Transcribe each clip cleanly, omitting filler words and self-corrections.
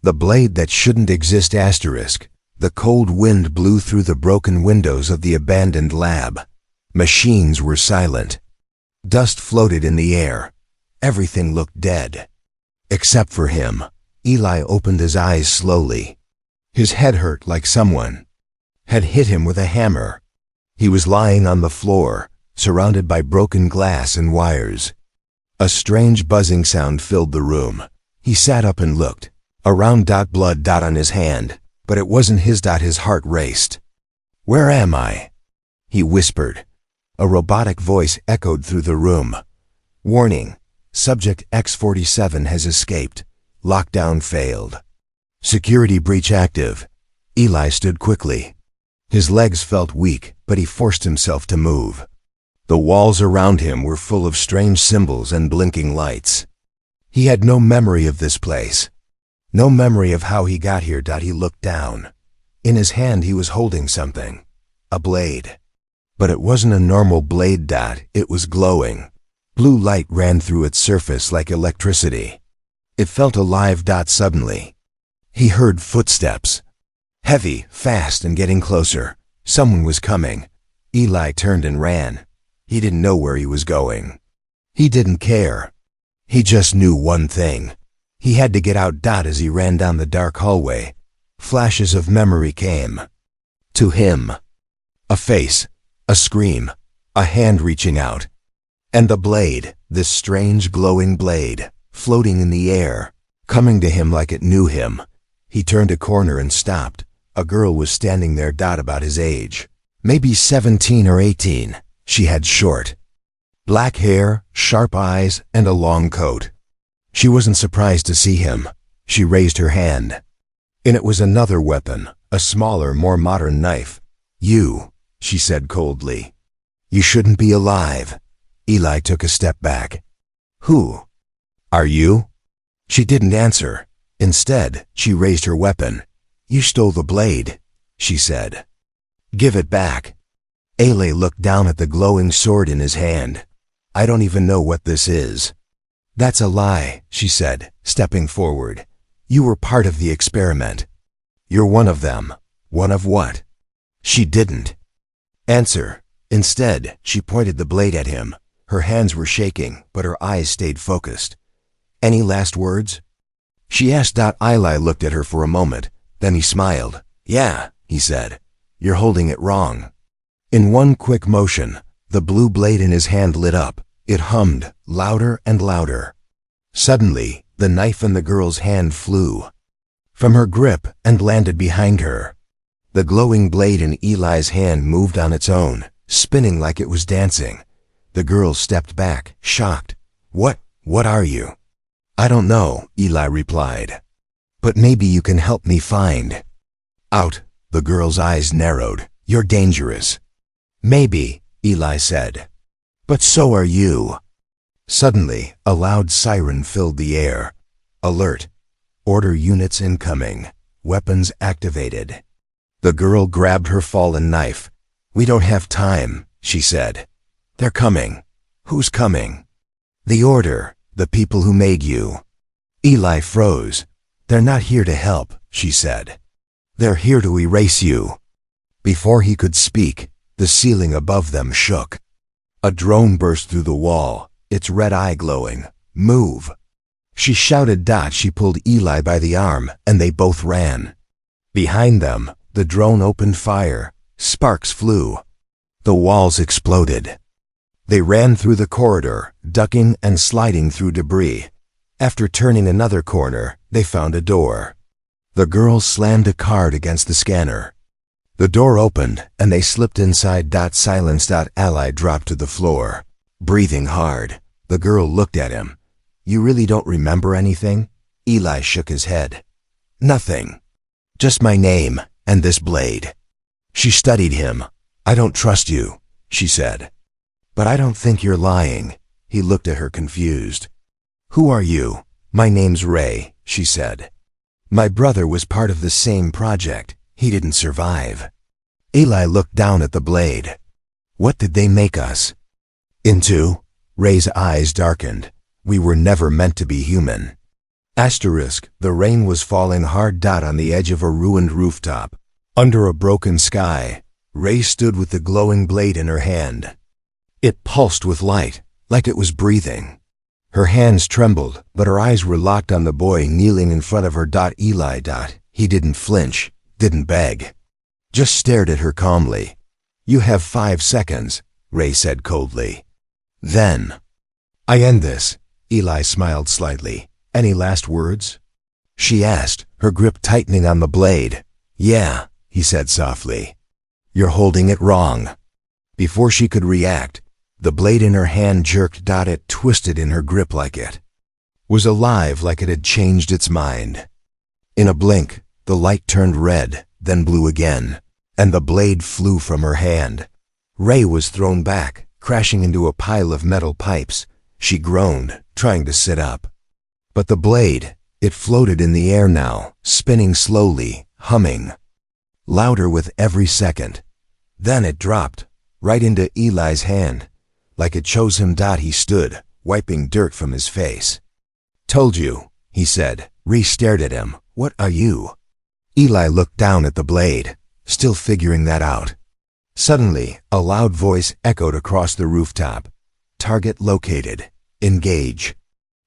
The blade that shouldn't exist asterisk. The cold wind blew through the broken windows of the abandoned lab. Machines were silent. Dust floated in the air. Everything looked dead. Except for him. Eli opened his eyes slowly. His head hurt like someone had hit him with a hammer. He was lying on the floor, surrounded by broken glass and wires. A strange buzzing sound filled the room. He sat up and looked. A round blood on his hand, but it wasn't his. His heart raced. "Where am I?" he whispered. A robotic voice echoed through the room. "Warning, Subject X-47 has escaped. Lockdown failed. Security breach active." Eli stood quickly. His legs felt weak, but he forced himself to move. The walls around him were full of strange symbols and blinking lights. He had no memory of this place. No memory of how he got here. He looked down. In his hand he was holding something. A blade. But it wasn't a normal blade. It was glowing. Blue light ran through its surface like electricity. It felt alive. Suddenly, he heard footsteps. Heavy, fast, and getting closer. Someone was coming. Eli turned and ran. He didn't know where he was going. He didn't care. He just knew one thing. He had to get out. As he ran down the dark hallway, flashes of memory came. To him. A face. A scream. A hand reaching out. And the blade, this strange glowing blade, floating in the air, coming to him like it knew him. He turned a corner and stopped. A girl was standing there. About his age. Maybe 17 or 18. She had short, black hair, sharp eyes, and a long coat. She wasn't surprised to see him. She raised her hand. And it was another weapon, a smaller, more modern knife. "You," she said coldly. "You shouldn't be alive." Eli took a step back. "Who are you?" She didn't answer. Instead, she raised her weapon. "You stole the blade," she said. "Give it back." Eli looked down at the glowing sword in his hand. "I don't even know what this is." "That's a lie," she said, stepping forward. "You were part of the experiment. You're one of them." "One of what?" She didn't answer. Instead, she pointed the blade at him. Her hands were shaking, but her eyes stayed focused. "Any last words?" she asked. Eli looked at her for a moment. Then he smiled. "Yeah," he said. "You're holding it wrong." In one quick motion, the blue blade in his hand lit up. It hummed, louder and louder. Suddenly, the knife in the girl's hand flew from her grip and landed behind her. The glowing blade in Eli's hand moved on its own, spinning like it was dancing. The girl stepped back, shocked. What are you?" "I don't know," Eli replied. "But maybe you can help me find out." The girl's eyes narrowed. "You're dangerous." "Maybe," Eli said. "But so are you." Suddenly, a loud siren filled the air. "Alert! Order units incoming. Weapons activated." The girl grabbed her fallen knife. "We don't have time," she said. "They're coming." "Who's coming?" "The Order, the people who made you." Eli froze. "They're not here to help," she said. "They're here to erase you." Before he could speak, the ceiling above them shook. A drone burst through the wall, its red eye glowing. "Move!" she shouted. She pulled Eli by the arm, and they both ran. Behind them, the drone opened fire. Sparks flew. The walls exploded. They ran through the corridor, ducking and sliding through debris. After turning another corner, they found a door. The girls slammed a card against the scanner. The door opened, and they slipped inside. Silence. Eli dropped to the floor, breathing hard. The girl looked at him. "You really don't remember anything?" Eli shook his head. "Nothing. Just my name and this blade." She studied him. "I don't trust you," she said. "But I don't think you're lying." He looked at her confused. "Who are you?" "My name's Ray," she said. "My brother was part of the same project. He didn't survive." Eli looked down at the blade. "What did they make us into?" Ray's eyes darkened. "We were never meant to be human." The rain was falling hard. On the edge of a ruined rooftop, under a broken sky, Ray stood with the glowing blade in her hand. It pulsed with light, like it was breathing. Her hands trembled, but her eyes were locked on the boy kneeling in front of her. Eli. He didn't flinch, didn't beg. Just stared at her calmly. "You have 5 seconds," Ray said coldly. "Then I end this." Eli smiled slightly. "Any last words?" she asked, her grip tightening on the blade. "Yeah," he said softly. "You're holding it wrong." Before she could react, the blade in her hand jerked. It twisted in her grip like it was alive, like it had changed its mind. In a blink, the light turned red, then blue again, and the blade flew from her hand. Ray was thrown back, crashing into a pile of metal pipes. She groaned, trying to sit up. But the blade, it floated in the air now, spinning slowly, humming louder with every second. Then it dropped, right into Eli's hand, like it chose him. He stood, wiping dirt from his face. "Told you," he said. Ray stared at him. "What are you?" Eli looked down at the blade, still figuring that out. Suddenly, a loud voice echoed across the rooftop. "Target located. Engage."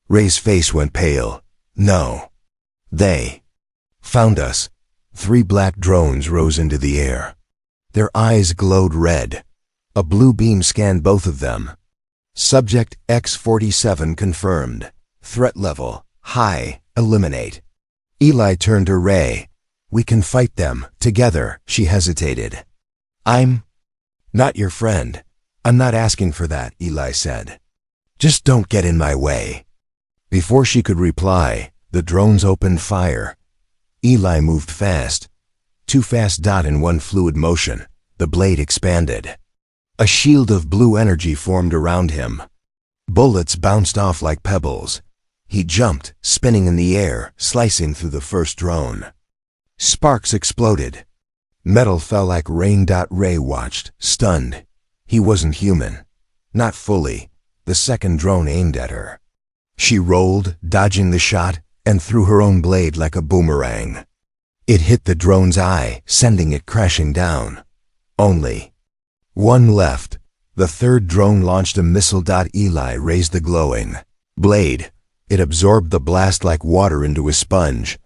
Ray's face went pale. "No. They found us." 3 black drones rose into the air. Their eyes glowed red. A blue beam scanned both of them. "Subject X-47 confirmed. Threat level high. Eliminate." Eli turned to Ray. "We can fight them together." She hesitated. "I'm not your friend." "I'm not asking for that," Eli said. "Just don't get in my way." Before she could reply, the drones opened fire. Eli moved fast. Too fast. In one fluid motion, the blade expanded. A shield of blue energy formed around him. Bullets bounced off like pebbles. He jumped, spinning in the air, slicing through the first drone. Sparks exploded. Metal fell like rain. Ray watched, stunned. He wasn't human. Not fully. The second drone aimed at her. She rolled, dodging the shot, and threw her own blade like a boomerang. It hit the drone's eye, sending it crashing down. Only one left. The third drone launched a missile. Eli raised the glowing blade. It absorbed the blast like water into a sponge.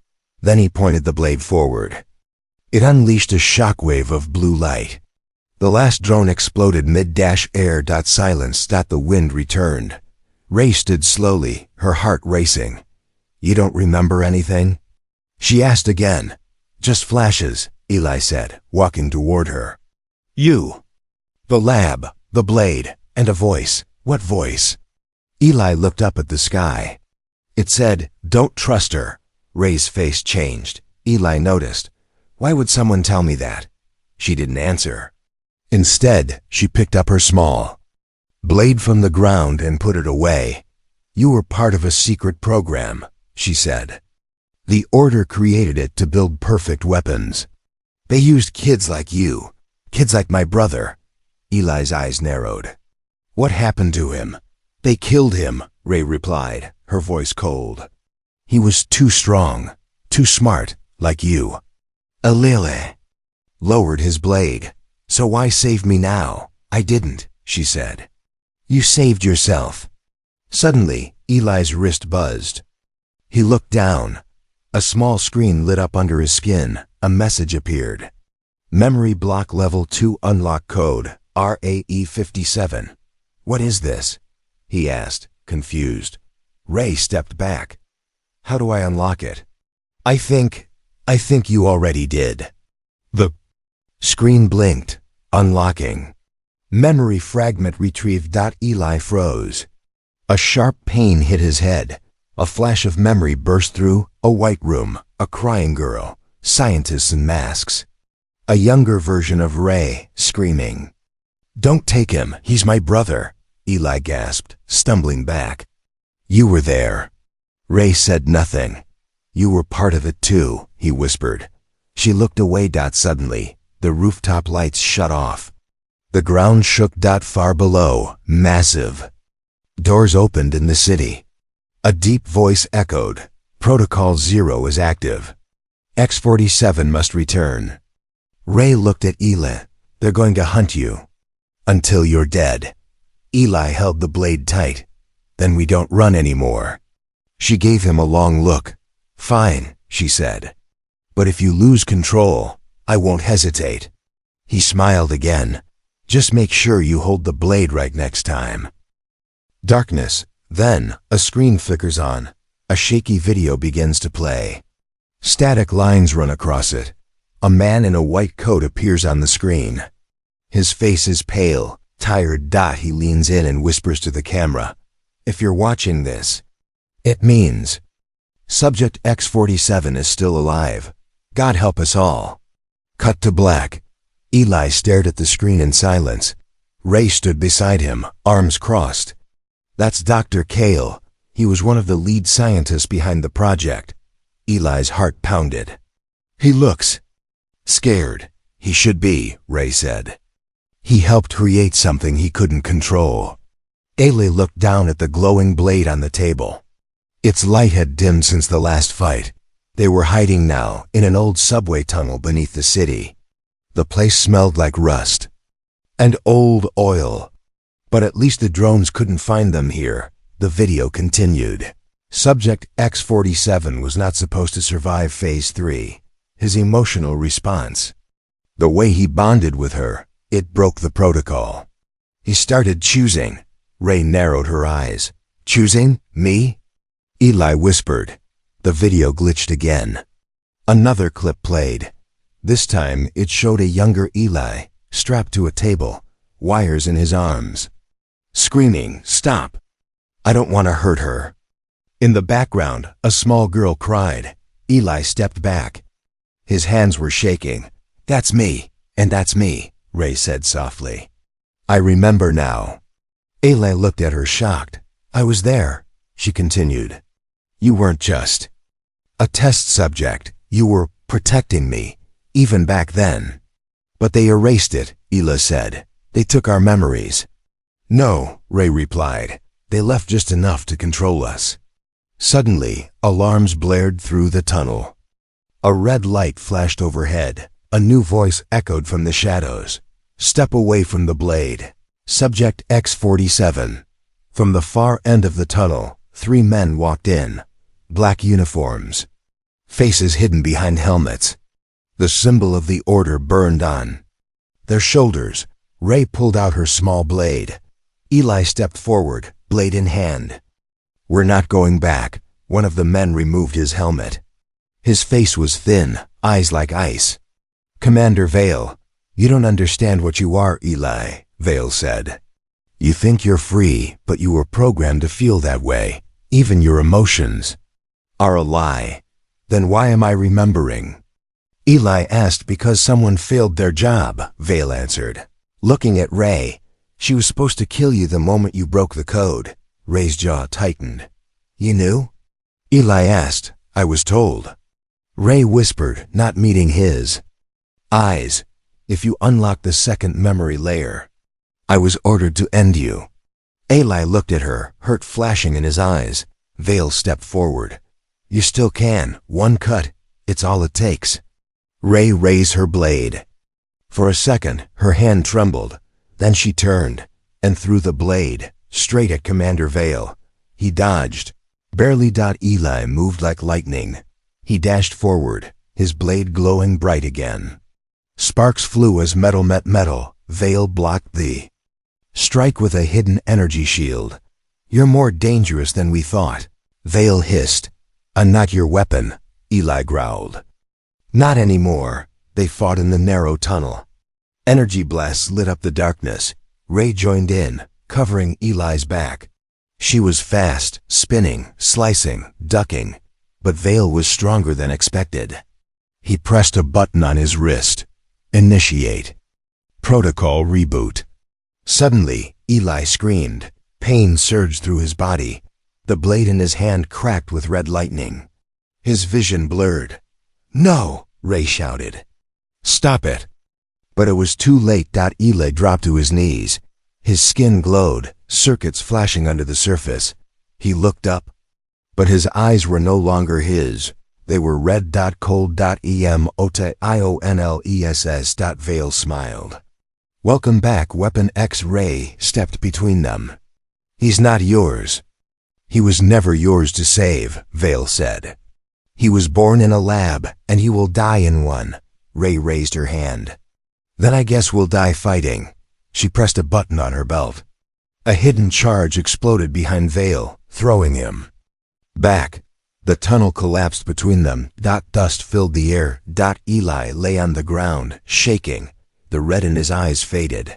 Then he pointed the blade forward. It unleashed a shockwave of blue light. The last drone exploded mid-air. Silence. The wind returned. Ray stood slowly, her heart racing. "You don't remember anything?" she asked again. "Just flashes," Eli said, walking toward her. "You." "The lab, the blade, and a voice." "What voice?" Eli looked up at the sky. It said, "Don't trust her." Ray's face changed. Eli noticed. "Why would someone tell me that?" She didn't answer. Instead, she picked up her small blade from the ground and put it away. "You were part of a secret program," she said. "The Order created it to build perfect weapons. They used kids like you, kids like my brother." Eli's eyes narrowed. "What happened to him?" "They killed him," Ray replied, her voice cold. "He was too strong, too smart, like you." Alele lowered his blade. "So why save me now?" "I didn't," she said. "You saved yourself." Suddenly, Eli's wrist buzzed. He looked down. A small screen lit up under his skin. A message appeared. "Memory block level 2 unlock code, RAE57. "What is this?" he asked, confused. Ray stepped back. "How do I unlock it?" I think you already did." The screen blinked, unlocking. Memory fragment retrieved. Eli froze. A sharp pain hit his head. A flash of memory burst through. A white room, a crying girl, scientists in masks. A younger version of Ray, screaming. "Don't take him, he's my brother," Eli gasped, stumbling back. "You were there." Ray said nothing. "You were part of it too," he whispered. She looked away. Suddenly, the rooftop lights shut off. The ground shook. Far below, massive doors opened in the city. A deep voice echoed. Protocol 0 is active. X-47 must return. Ray looked at Eli. They're going to hunt you. Until you're dead. Eli held the blade tight. Then we don't run anymore. She gave him a long look. Fine, she said. But if you lose control, I won't hesitate. He smiled again. Just make sure you hold the blade right next time. Darkness. Then, a screen flickers on. A shaky video begins to play. Static lines run across it. A man in a white coat appears on the screen. His face is pale, tired. He leans in and whispers to the camera. If you're watching this, it means Subject X-47 is still alive. God help us all. Cut to black. Eli stared at the screen in silence. Ray stood beside him, arms crossed. That's Dr. Kale. He was one of the lead scientists behind the project. Eli's heart pounded. He looks scared. He should be, Ray said. He helped create something he couldn't control. Eli looked down at the glowing blade on the table. Its light had dimmed since the last fight. They were hiding now in an old subway tunnel beneath the city. The place smelled like rust and old oil. But at least the drones couldn't find them here. The video continued. Subject X-47 was not supposed to survive Phase 3. His emotional response. The way he bonded with her, it broke the protocol. He started choosing. Ray narrowed her eyes. Choosing? Me? Eli whispered. The video glitched again. Another clip played. This time it showed a younger Eli, strapped to a table, wires in his arms. Screaming, "Stop! I don't want to hurt her." In the background, a small girl cried. Eli stepped back. His hands were shaking. "That's me, and that's me," Ray said softly. "I remember now." Eli looked at her shocked. "I was there," she continued. "You weren't just a test subject. You were protecting me, even back then." "But they erased it," Eli said. "They took our memories." "No," Ray replied. "They left just enough to control us." Suddenly, alarms blared through the tunnel. A red light flashed overhead. A new voice echoed from the shadows. "Step away from the blade. Subject X-47. From the far end of the tunnel, 3 men walked in. Black uniforms. Faces hidden behind helmets. The symbol of the order burned on their shoulders. Ray pulled out her small blade. Eli stepped forward, blade in hand. "We're not going back." One of the men removed his helmet. His face was thin, eyes like ice. "Commander Vale, you don't understand what you are, Eli," Vale said. "You think you're free, but you were programmed to feel that way. Even your emotions are a lie." "Then why am I remembering?" Eli asked. "Because someone failed their job," Vale answered. Looking at Ray, "She was supposed to kill you the moment you broke the code." Ray's jaw tightened. "You knew?" Eli asked. "I was told." Ray whispered, not meeting his eyes. "If you unlock the second memory layer, I was ordered to end you." Eli looked at her, hurt flashing in his eyes. Vale stepped forward. "You still can. One cut. It's all it takes." Ray raised her blade. For a second, her hand trembled. Then she turned and threw the blade straight at Commander Vale. He dodged. Barely. Eli moved like lightning. He dashed forward, his blade glowing bright again. Sparks flew as metal met metal. Vale blocked the strike with a hidden energy shield. "You're more dangerous than we thought," Vale hissed. "I'm not your weapon," Eli growled. Not anymore. They fought in the narrow tunnel. Energy blasts lit up the darkness. Ray joined in, covering Eli's back. She was fast, spinning, slicing, ducking, but Vale was stronger than expected. He pressed a button on his wrist. Initiate. Protocol reboot. Suddenly, Eli screamed. Pain surged through his body. The blade in his hand cracked with red lightning. His vision blurred. "No!" Ray shouted. "Stop it!" But it was too late. Eli dropped to his knees. His skin glowed, circuits flashing under the surface. He looked up. But his eyes were no longer his. They were red. Cold.emotionless. Vale smiled. Welcome back, Weapon X. Ray stepped between them. He's not yours. He was never yours to save, Vale said. He was born in a lab, and he will die in one. Ray raised her hand. Then I guess we'll die fighting. She pressed a button on her belt. A hidden charge exploded behind Vale, throwing him back. The tunnel collapsed between them. Dust filled the air. Eli lay on the ground, shaking. The red in his eyes faded.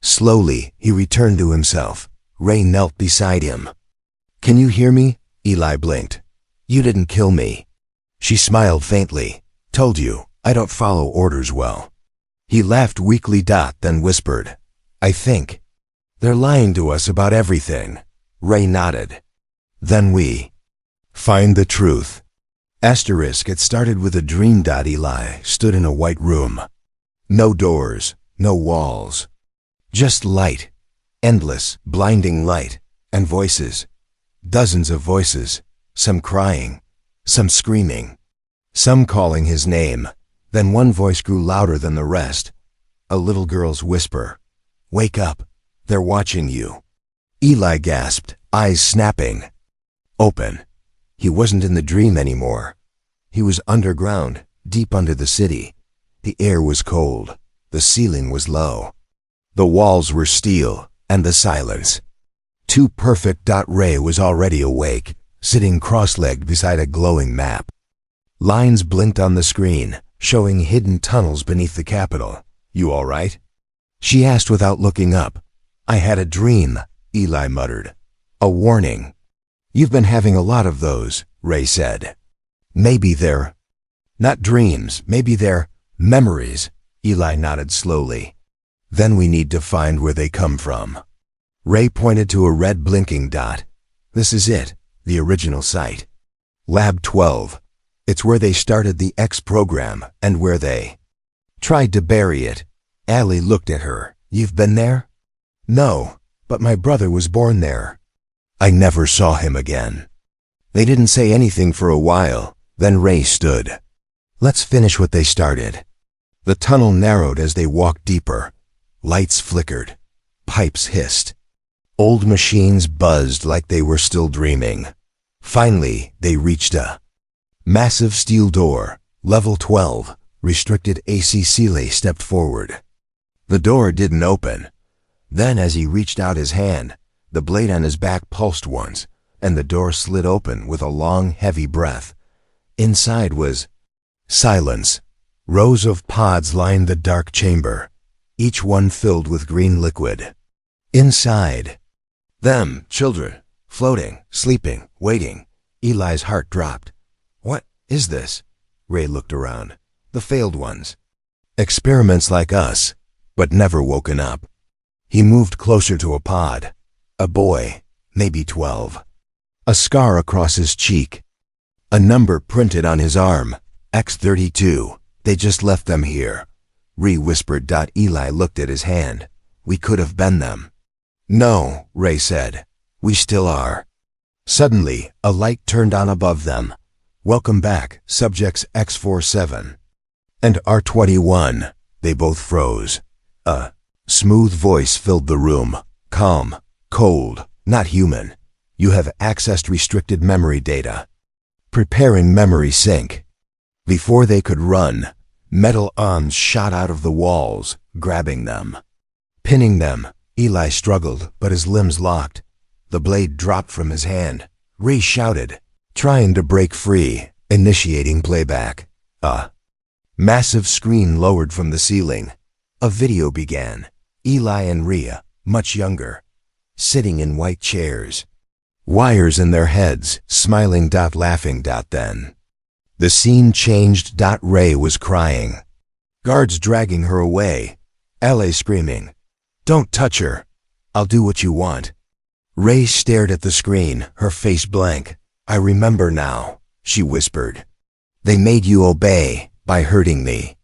Slowly, he returned to himself. Ray knelt beside him. Can you hear me? Eli blinked. You didn't kill me. She smiled faintly. Told you, I don't follow orders well. He laughed weakly. Then whispered, I think they're lying to us about everything. Ray nodded. Then we find the truth. It started with a dream. Eli stood in a white room. No doors, no walls. Just light. Endless, blinding light. And voices. Dozens of voices. Some crying. Some screaming. Some calling his name. Then one voice grew louder than the rest. A little girl's whisper. Wake up. They're watching you. Eli gasped, eyes snapping open. He wasn't in the dream anymore. He was underground, deep under the city. The air was cold. The ceiling was low. The walls were steel, and the silence. Too perfect. Ray was already awake, sitting cross-legged beside a glowing map. Lines blinked on the screen, showing hidden tunnels beneath the capital. You all right? She asked without looking up. I had a dream, Eli muttered. A warning. You've been having a lot of those, Ray said. Maybe they're not dreams, maybe they're memories. Eli nodded slowly. Then we need to find where they come from. Ray pointed to a red blinking dot. This is it, the original site. Lab 12. It's where they started the X program and where they tried to bury it. Allie looked at her. You've been there? No, but my brother was born there. I never saw him again. They didn't say anything for a while. Then Ray stood. Let's finish what they started. The tunnel narrowed as they walked deeper. Lights flickered. Pipes hissed. Old machines buzzed like they were still dreaming. Finally, they reached a massive steel door. Level 12. Restricted AC. Seeley stepped forward. The door didn't open. Then as he reached out his hand, the blade on his back pulsed once, and the door slid open with a long, heavy breath. Inside was silence. Rows of pods lined the dark chamber, each one filled with green liquid. Inside, them, children, floating, sleeping, waiting. Eli's heart dropped. What is this? Ray looked around. The failed ones. Experiments like us, but never woken up. He moved closer to a pod. A boy, maybe 12. A scar across his cheek. A number printed on his arm. X32. They just left them here. Ray whispered. Eli looked at his hand. We could have been them. No, Ray said. We still are. Suddenly, a light turned on above them. Welcome back, subjects X47 and R21. They both froze. A smooth voice filled the room. Calm, cold, not human. You have accessed restricted memory data. Preparing memory sync. Before they could run, metal arms shot out of the walls, grabbing them. Pinning them. Eli struggled, but his limbs locked. The blade dropped from his hand. Ray shouted, trying to break free, initiating playback. A massive screen lowered from the ceiling. A video began. Eli and Rhea, much younger, sitting in white chairs. Wires in their heads, smiling. Laughing. Then the scene changed. Ray was crying. Guards dragging her away. Ellie screaming, don't touch her. I'll do what you want. Ray stared at the screen, her face blank. I remember now, she whispered. They made you obey by hurting me.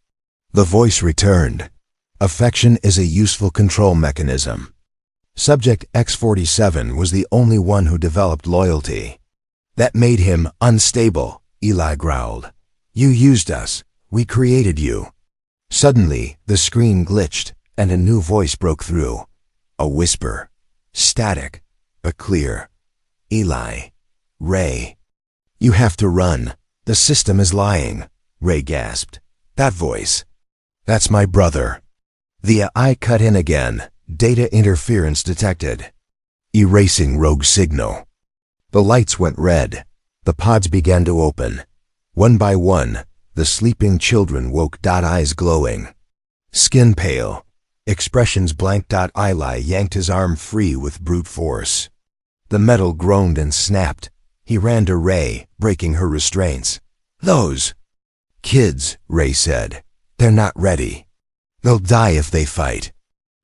The voice returned. Affection is a useful control mechanism. Subject X47 was the only one who developed loyalty. That made him unstable, Eli growled. You used us. We created you. Suddenly, the screen glitched, and a new voice broke through. A whisper. Static, but clear. Eli. Ray. You have to run. The system is lying, Ray gasped. That voice. That's my brother. The AI cut in again. Data interference detected. Erasing rogue signal. The lights went red. The pods began to open. One by one, the sleeping children woke. Eyes glowing. Skin pale. Expressions blank. Eli yanked his arm free with brute force. The metal groaned and snapped. He ran to Ray, breaking her restraints. Those kids, Ray said. They're not ready. They'll die if they fight.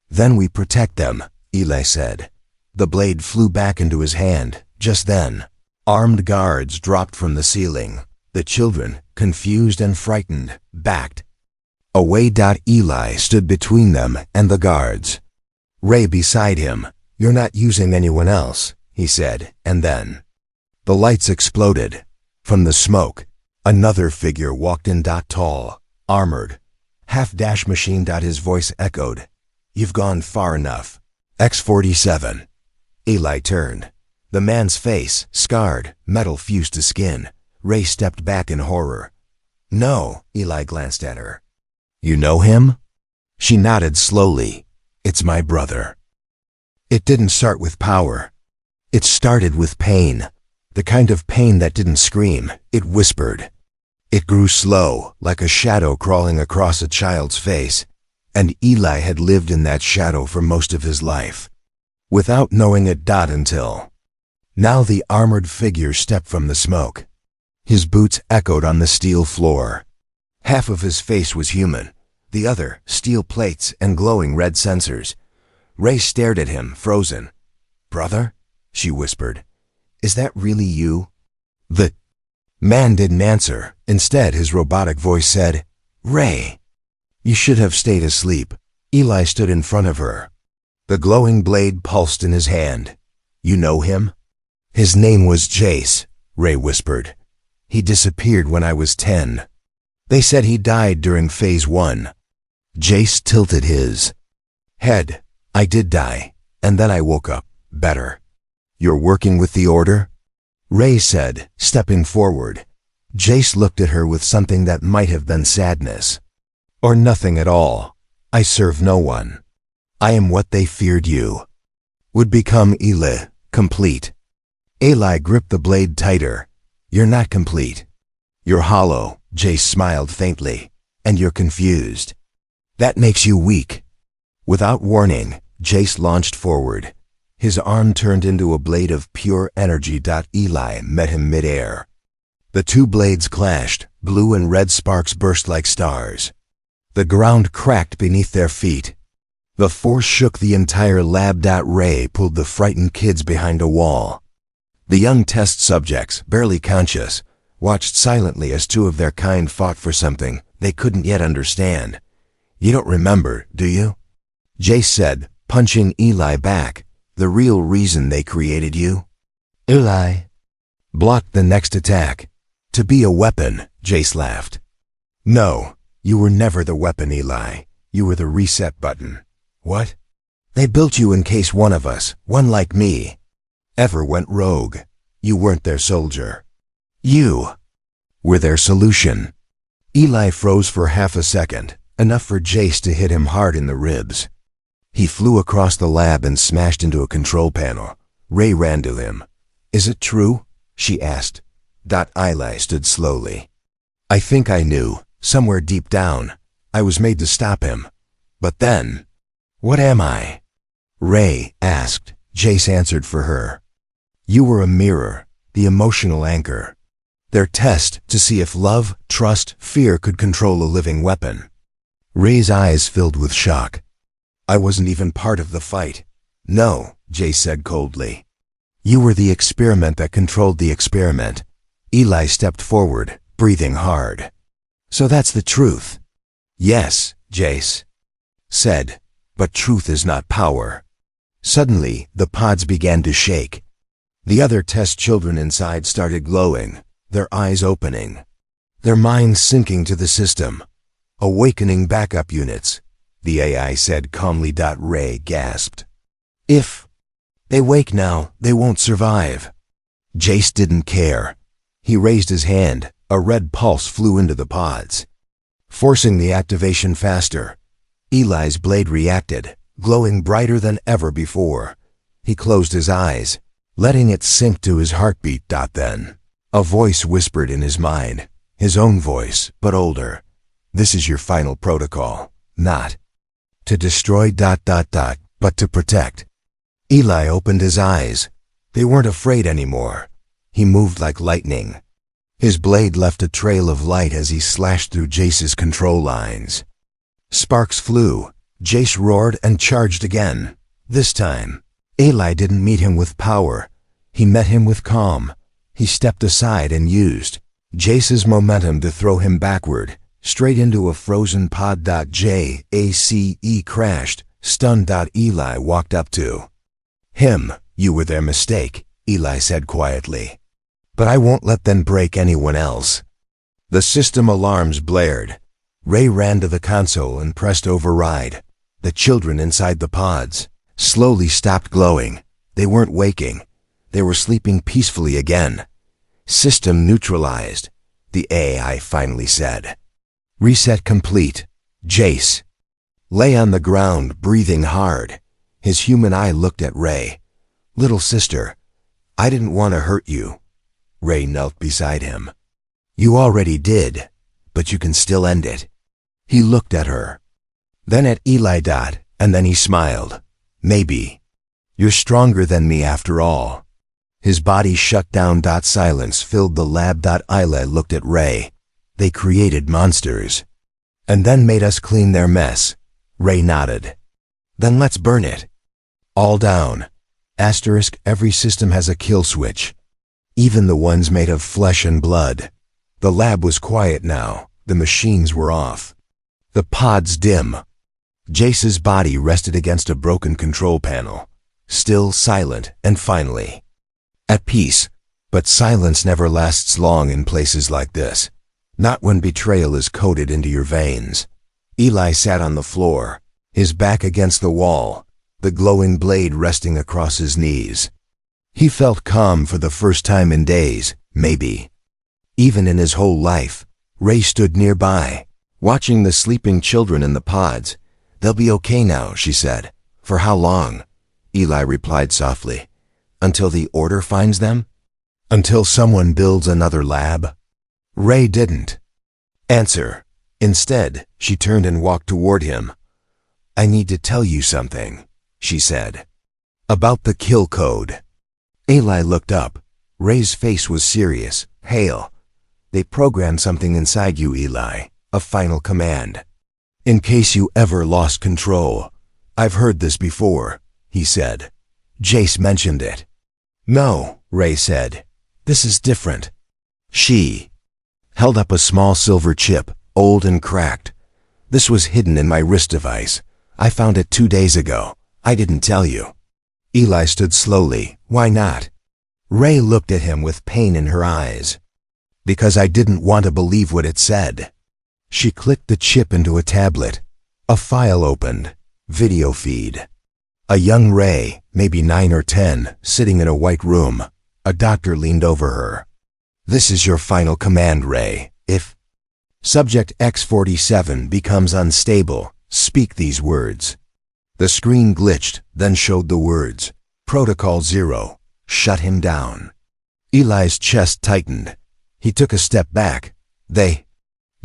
Then we protect them, Eli said. The blade flew back into his hand. Just then, armed guards dropped from the ceiling. The children, confused and frightened, backed away. Eli stood between them and the guards. Ray beside him. You're not using anyone else, he said, and then the lights exploded. From the smoke, another figure walked in. Tall, armored, half-dash machine. His voice echoed. You've gone far enough. X-47. Eli turned. The man's face, scarred, metal fused to skin. Ray stepped back in horror. No, Eli glanced at her. You know him? She nodded slowly. It's my brother. It didn't start with power. It started with pain. The kind of pain that didn't scream, it whispered. It grew slow, like a shadow crawling across a child's face. And Eli had lived in that shadow for most of his life, without knowing it. Until now the armored figure stepped from the smoke. His boots echoed on the steel floor. Half of his face was human, the other steel plates and glowing red sensors. Ray stared at him, frozen. Brother? She whispered. Is that really you? The man didn't answer. Instead, his robotic voice said, Ray. You should have stayed asleep. Eli stood in front of her. The glowing blade pulsed in his hand. You know him? His name was Jace, Ray whispered. He disappeared when I was 10. They said he died during phase 1. Jace tilted his head. I did die, and then I woke up, better. You're working with the Order? Ray said, stepping forward. Jace looked at her with something that might have been sadness. Or nothing at all. I serve no one. I am what they feared you would become. Eli, complete. Eli gripped the blade tighter. You're not complete. You're hollow, Jace smiled faintly, and you're confused. That makes you weak. Without warning, Jace launched forward. His arm turned into a blade of pure energy. Eli met him midair. The two blades clashed. Blue and red sparks burst like stars. The ground cracked beneath their feet. The force shook the entire lab. Ray pulled the frightened kids behind a wall. The young test subjects, barely conscious, watched silently as two of their kind fought for something they couldn't yet understand. You don't remember, do you? Jace said, punching Eli back. The real reason they created you? Eli blocked the next attack. To be a weapon, Jace laughed. No, you were never the weapon, Eli. You were the reset button. What? They built you in case one of us, one like me, ever went rogue. You weren't their soldier. You were their solution. Eli froze for half a second, enough for Jace to hit him hard in the ribs. He flew across the lab and smashed into a control panel. Ray ran to him. Is it true? She asked. Eli stood slowly. I think I knew, somewhere deep down. I was made to stop him. But then, what am I? Ray asked. Jace answered for her. You were a mirror, the emotional anchor. Their test to see if love, trust, fear could control a living weapon. Ray's eyes filled with shock. I wasn't even part of the fight. No, Jace said coldly. You were the experiment that controlled the experiment. Eli stepped forward, breathing hard. So that's the truth. Yes, Jace said, but truth is not power. Suddenly, the pods began to shake. The other test children inside started glowing, their eyes opening, their minds sinking to the system. Awakening backup units, the AI said calmly. Ray gasped. If they wake now, they won't survive. Jace didn't care. He raised his hand. A red pulse flew into the pods, forcing the activation faster. Eli's blade reacted, glowing brighter than ever before. He closed his eyes, letting it sink to his heartbeat. Then a voice whispered in his mind, his own voice, but older. This is your final protocol. Not to destroy ... but to protect. Eli opened his eyes. They weren't afraid anymore. He moved like lightning. His blade left a trail of light as he slashed through Jace's control lines. Sparks flew. Jace roared and charged again. This time, Eli didn't meet him with power. He met him with calm. He stepped aside and used Jace's momentum to throw him backward, straight into a frozen pod. Jace crashed, stunned. Eli walked up to him. You were their mistake, Eli said quietly. But I won't let them break anyone else. The system alarms blared. Ray ran to the console and pressed override. The children inside the pods slowly stopped glowing. They weren't waking. They were sleeping peacefully again. System neutralized, the AI finally said. Reset complete. Jace lay on the ground, breathing hard. His human eye looked at Ray. Little sister, I didn't want to hurt you. Ray knelt beside him. You already did, but you can still end it. He looked at her, then at Eli. And then he smiled. Maybe. You're stronger than me after all. His body shut down. Silence filled the lab. Eli looked at Ray. They created monsters, and then made us clean their mess. Ray nodded. Then let's burn it. All down. Every system has a kill switch, even the ones made of flesh and blood. The lab was quiet now. The machines were off. The pods dim. Jace's body rested against a broken control panel, still, silent, and finally at peace. But silence never lasts long in places like this. Not when betrayal is coded into your veins. Eli sat on the floor, his back against the wall, the glowing blade resting across his knees. He felt calm for the first time in days, maybe even in his whole life. Ray stood nearby, watching the sleeping children in the pods. They'll be okay now, she said. For how long? Eli replied softly. Until the order finds them? Until someone builds another lab? Ray didn't answer. Instead, she turned and walked toward him. I need to tell you something, she said. About the kill code. Eli looked up. Ray's face was serious. Hail. They programmed something inside you, Eli. A final command. In case you ever lost control. I've heard this before, he said. Jace mentioned it. No, Ray said. This is different. She held up a small silver chip, old and cracked. This was hidden in my wrist device. I found it 2 days ago. I didn't tell you. Eli stood slowly. Why not? Ray looked at him with pain in her eyes. Because I didn't want to believe what it said. She clicked the chip into a tablet. A file opened. Video feed. A young Ray, maybe 9 or 10, sitting in a white room. A doctor leaned over her. This is your final command, Ray. If Subject X47 becomes unstable, speak these words. The screen glitched, then showed the words. Protocol 0. Shut him down. Eli's chest tightened. He took a step back. They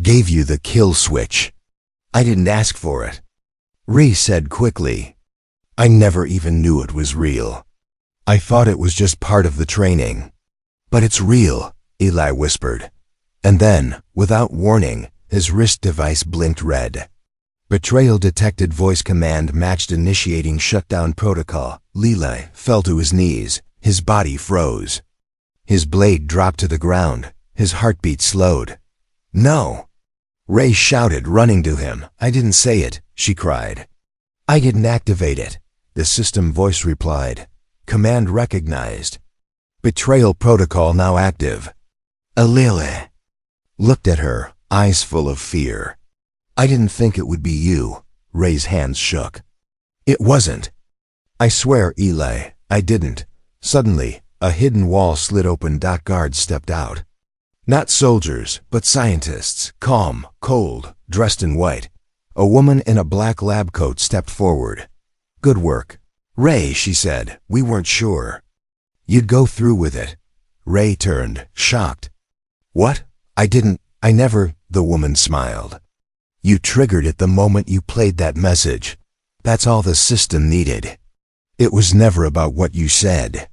gave you the kill switch. I didn't ask for it. Ray said quickly. I never even knew it was real. I thought it was just part of the training. But it's real, Eli whispered. And then, without warning, his wrist device blinked red. Betrayal detected voice command matched initiating shutdown protocol. Eli fell to his knees. His body froze. His blade dropped to the ground. His heartbeat slowed. No! Ray shouted, running to him. I didn't say it, she cried. I didn't activate it, the system voice replied. Command recognized. Betrayal protocol now active. Alile looked at her, eyes full of fear. I didn't think it would be you. Ray's hands shook. It wasn't. I swear, Eli, I didn't. Suddenly, a hidden wall slid open. Guards stepped out. Not soldiers, but scientists, calm, cold, dressed in white. A woman in a black lab coat stepped forward. Good work. Ray, she said, we weren't sure you'd go through with it. Ray turned, shocked. What? I never, the woman smiled. You triggered it the moment you played that message. That's all the system needed. It was never about what you said.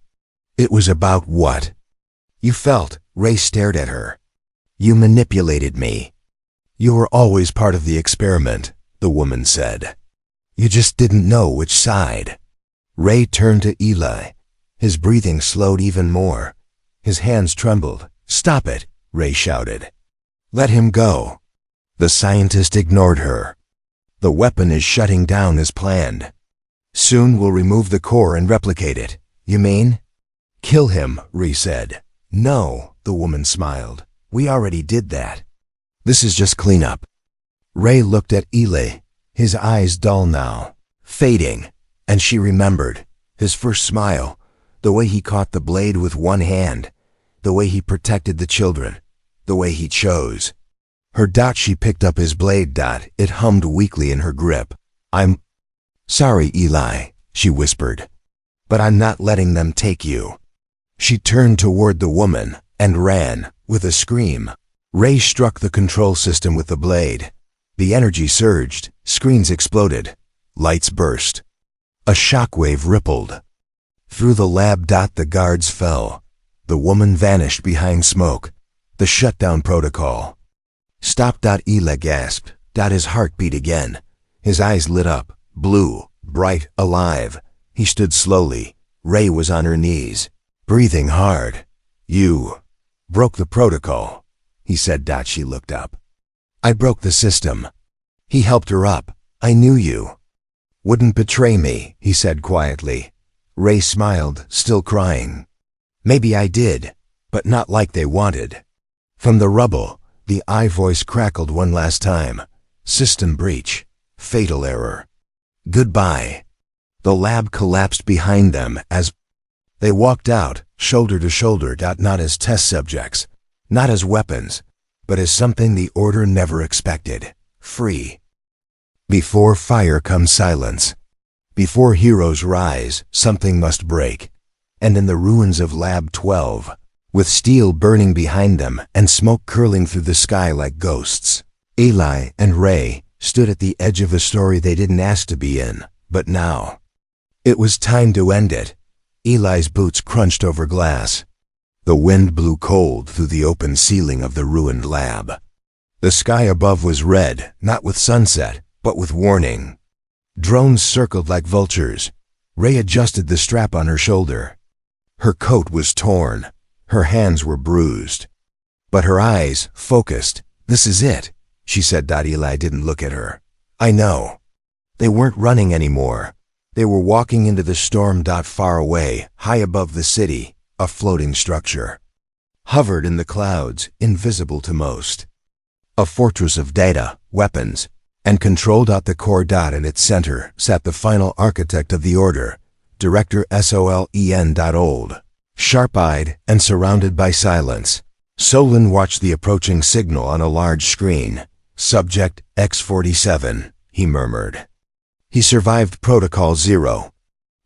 It was about what you felt. Ray stared at her. You manipulated me. You were always part of the experiment, the woman said. You just didn't know which side. Ray turned to Eli. His breathing slowed even more. His hands trembled. Stop it, Ray shouted. Let him go. The scientist ignored her. The weapon is shutting down as planned. Soon we'll remove the core and replicate it. You mean? Kill him, Ray said. No, the woman smiled. We already did that. This is just cleanup. Ray looked at Eli, his eyes dull now, fading, and she remembered his first smile, the way he caught the blade with one hand, the way he protected the children, the way he chose. She picked up his blade. It hummed weakly in her grip. I'm sorry, Eli, she whispered, but I'm not letting them take you. She turned toward the woman and ran with a scream. Ray struck the control system with the blade. The energy surged, screens exploded, lights burst. A shockwave rippled. Through the lab. The guards fell. The woman vanished behind smoke. The shutdown protocol. Stop. Eli gasped. His heart beat again. His eyes lit up, blue, bright, alive. He stood slowly. Ray was on her knees, breathing hard. You broke the protocol, he said. She looked up. I broke the system. He helped her up. I knew you wouldn't betray me, he said quietly. Ray smiled, still crying. Maybe I did, but not like they wanted. From the rubble, the I voice crackled one last time. System breach. Fatal error. Goodbye. The lab collapsed behind them as they walked out, shoulder to shoulder. Not as test subjects, not as weapons, but as something the Order never expected. Free. Before fire comes silence. Before heroes rise, something must break. And in the ruins of Lab 12, with steel burning behind them and smoke curling through the sky like ghosts, Eli and Ray stood at the edge of a story they didn't ask to be in, but now it was time to end it. Eli's boots crunched over glass. The wind blew cold through the open ceiling of the ruined lab. The sky above was red, not with sunset, but with warning. Drones circled like vultures. Ray adjusted the strap on her shoulder. Her coat was torn. Her hands were bruised. But her eyes, focused. This is it, she said. Eli didn't look at her. I know. They weren't running anymore. They were walking into the storm. Far away, high above the city, a floating structure hovered in the clouds, invisible to most. A fortress of data, weapons, and control. The core. In its center sat the final architect of the Order, Director Solen. Old, sharp-eyed, and surrounded by silence. Solen watched the approaching signal on a large screen. Subject X-47, he murmured. He survived Protocol 0.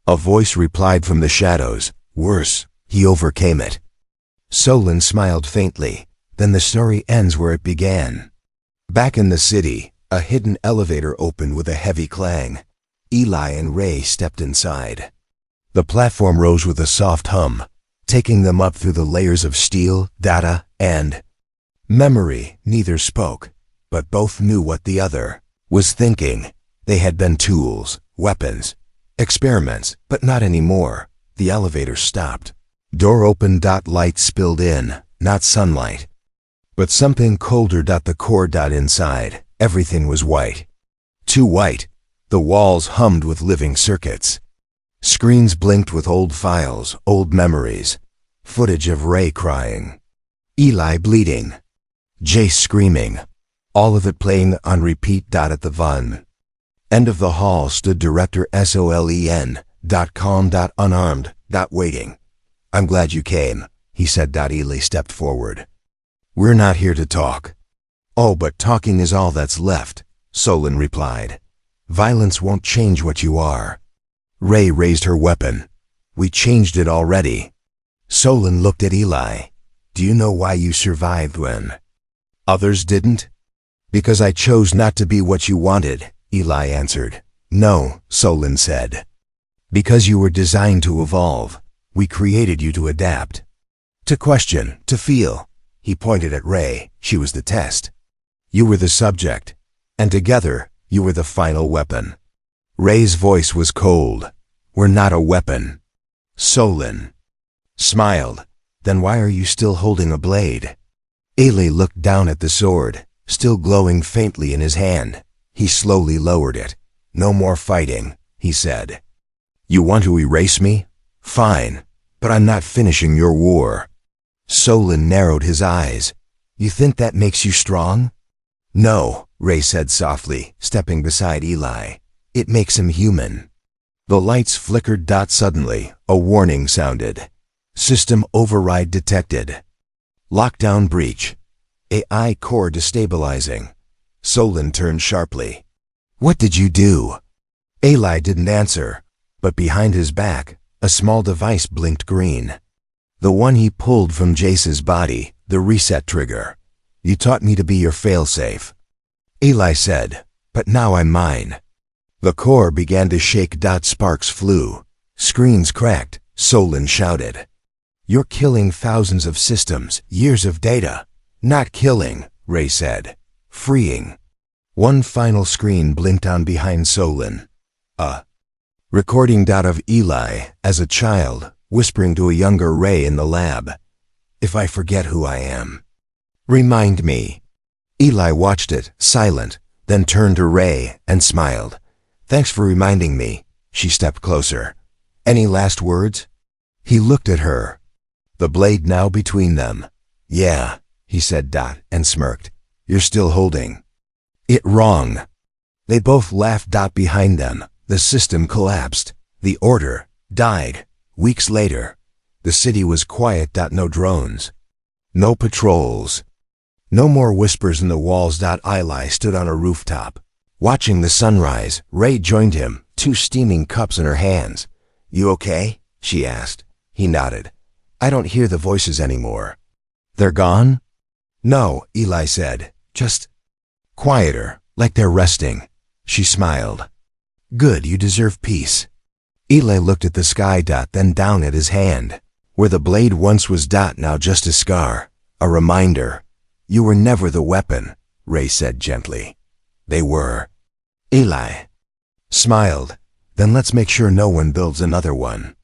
A voice replied from the shadows. Worse, he overcame it. Solen smiled faintly. Then the story ends where it began. Back in the city, a hidden elevator opened with a heavy clang. Eli and Ray stepped inside. The platform rose with a soft hum, taking them up through the layers of steel, data, and memory. Neither spoke, but both knew what the other was thinking. They had been tools, weapons, experiments, but not anymore. The elevator stopped. Door opened. Light spilled in, not sunlight, but something colder. The core. Inside, everything was white. Too white. The walls hummed with living circuits. Screens blinked with old files, old memories. Footage of Ray crying, Eli bleeding, Jace screaming, all of it playing on repeat. At the van end of the hall stood Director Solen. Calm. Unarmed. Waiting. I'm glad you came, he said. Eli stepped forward. We're not here to talk. Oh, but talking is all that's left, Solon replied. Violence won't change what you are. Ray raised her weapon. We changed it already. Solon looked at Eli. Do you know why you survived when others didn't? Because I chose not to be what you wanted, Eli answered. No, Solon said. Because you were designed to evolve. We created you to adapt. To question, to feel. He pointed at Ray. She was the test. You were the subject. And together, you were the final weapon. Ray's voice was cold. We're not a weapon. Solon smiled. Then why are you still holding a blade? Eli looked down at the sword, still glowing faintly in his hand. He slowly lowered it. No more fighting, he said. You want to erase me? Fine, but I'm not finishing your war. Solon narrowed his eyes. You think that makes you strong? No, Ray said softly, stepping beside Eli. It makes him human. The lights flickered. Suddenly, a warning sounded. System override detected. Lockdown breach. AI core destabilizing. Solon turned sharply. What did you do? Eli didn't answer, but behind his back, a small device blinked green. The one he pulled from Jace's body, the reset trigger. You taught me to be your failsafe. Eli said, but now I'm mine. The core began to shake. Sparks flew. Screens cracked. Solon shouted. You're killing thousands of systems, years of data. Not killing, Ray said. Freeing. One final screen blinked on behind Solon. A recording. Of Eli, as a child, whispering to a younger Ray in the lab. If I forget who I am, remind me. Eli watched it, silent, then turned to Ray and smiled. Thanks for reminding me. She stepped closer. Any last words? He looked at her. The blade now between them. Yeah, he said. And smirked. You're still holding it wrong. They both laughed. Behind them, the system collapsed. The order died. Weeks later, the city was quiet. No drones. No patrols. No more whispers in the walls. Eli stood on a rooftop. Watching the sunrise, Ray joined him, 2 steaming cups in her hands. You okay? She asked. He nodded. I don't hear the voices anymore. They're gone? No, Eli said. Just quieter, like they're resting. She smiled. Good, you deserve peace. Eli looked at the sky. Then down at his hand. Where the blade once was. Now just a scar. A reminder. You were never the weapon, Ray said gently. They were. Eli smiled. Then let's make sure no one builds another one.